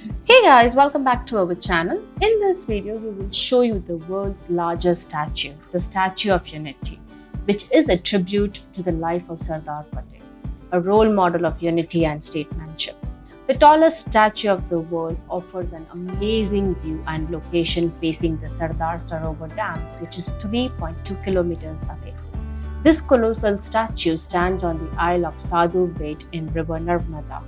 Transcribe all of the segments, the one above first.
Hey guys, welcome back to our channel. In this video, we will show you the world's largest statue, the Statue of Unity, which is a tribute to the life of Sardar Patel, a role model of unity and statesmanship. The tallest statue of the world offers an amazing view and location facing the Sardar Sarovar Dam, which is 3.2 kilometers away. This colossal statue stands on the Isle of Sadhu-Bet in River Narmada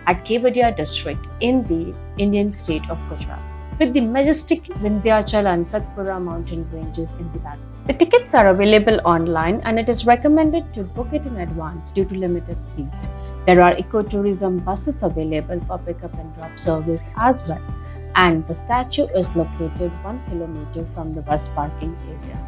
at Kevadia district in the Indian State of Gujarat, with the majestic Vindhyachal and Satpura mountain ranges in the background. The tickets are available online and it is recommended to book it in advance due to limited seats. There are ecotourism buses available for pickup and drop service as well, and the statue is located 1 kilometer from the bus parking area.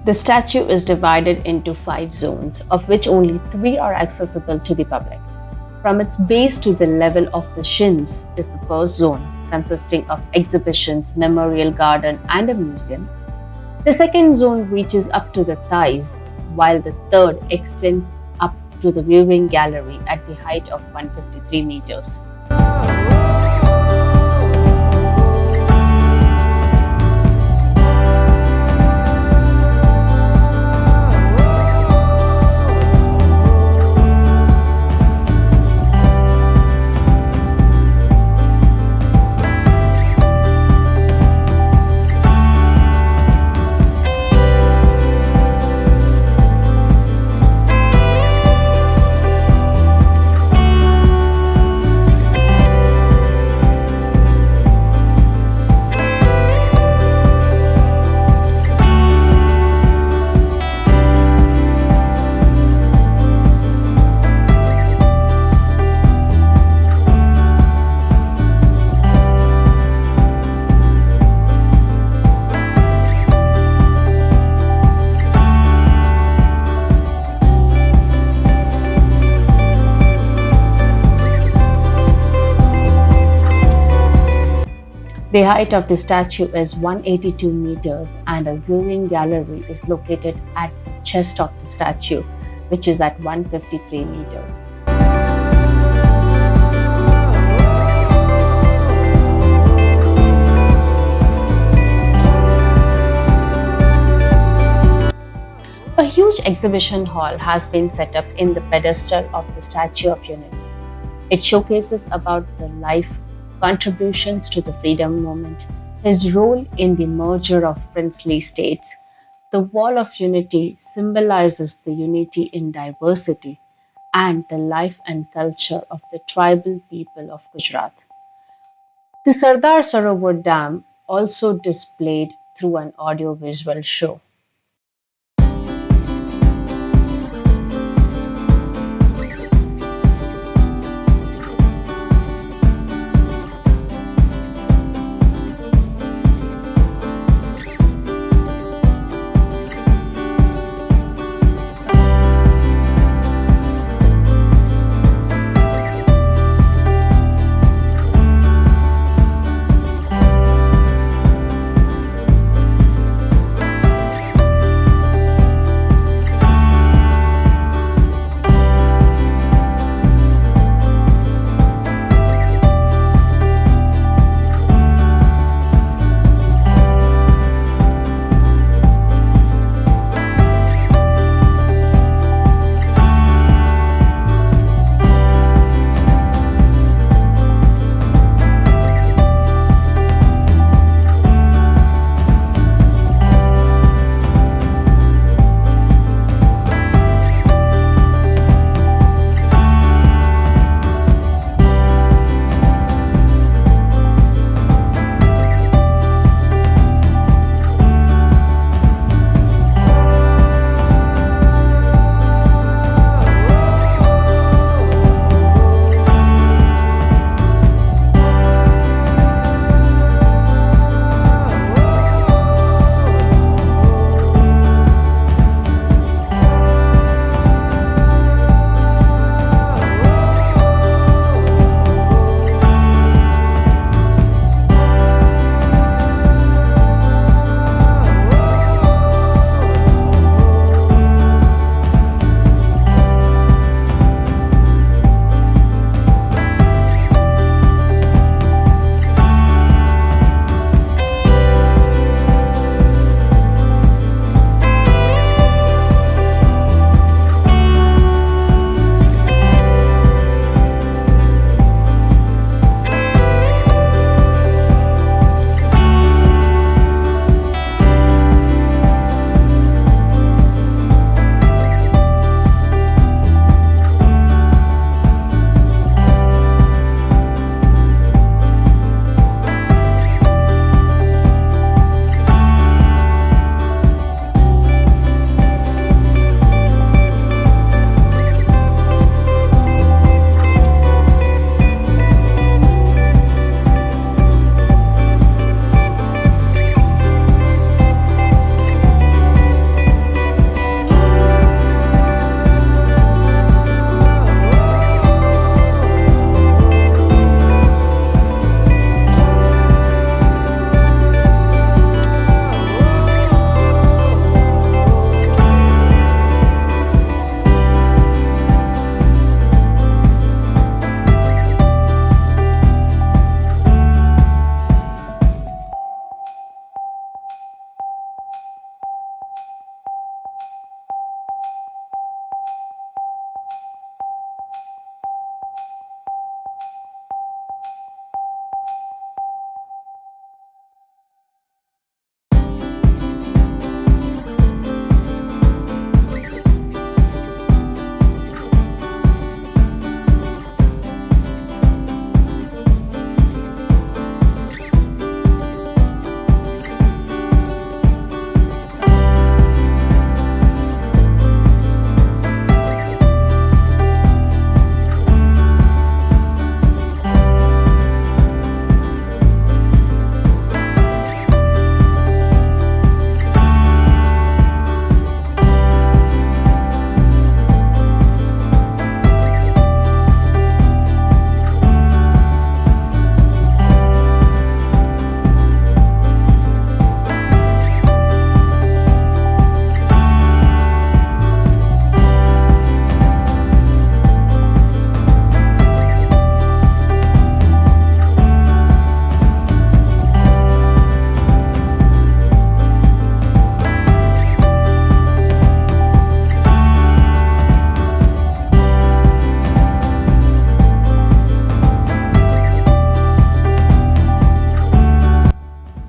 The statue is divided into 5 zones, of which only 3 are accessible to the public. From its base to the level of the shins is the first zone, consisting of exhibitions, memorial garden, and a museum. The second zone reaches up to the thighs, while the third extends up to the viewing gallery at the height of 153 meters. The height of the statue is 182 meters and a viewing gallery is located at the chest of the statue, which is at 153 meters. A huge exhibition hall has been set up in the pedestal of the Statue of Unity. It showcases about the life, contributions to the freedom movement, his role in the merger of princely states. The Wall of Unity symbolizes the unity in diversity and the life and culture of the tribal people of Gujarat. The Sardar Sarovar Dam also displayed through an audio-visual show.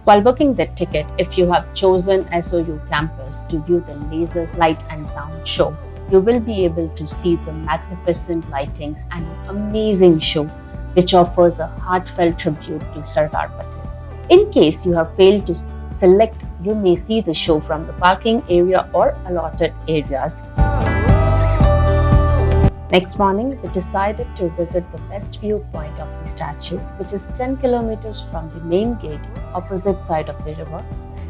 While booking the ticket, if you have chosen SOU campus to view the Lasers Light and Sound show, you will be able to see the magnificent lightings and an amazing show which offers a heartfelt tribute to Sardar Patel. In case you have failed to select, you may see the show from the parking area or allotted areas. Next morning, we decided to visit the best viewpoint of the statue, which is 10 kilometers from the main gate, opposite side of the river.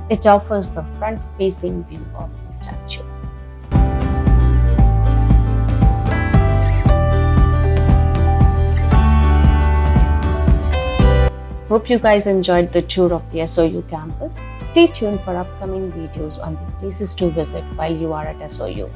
It offers the front-facing view of the statue. Hope you guys enjoyed the tour of the SOU campus. Stay tuned for upcoming videos on the places to visit while you are at SOU.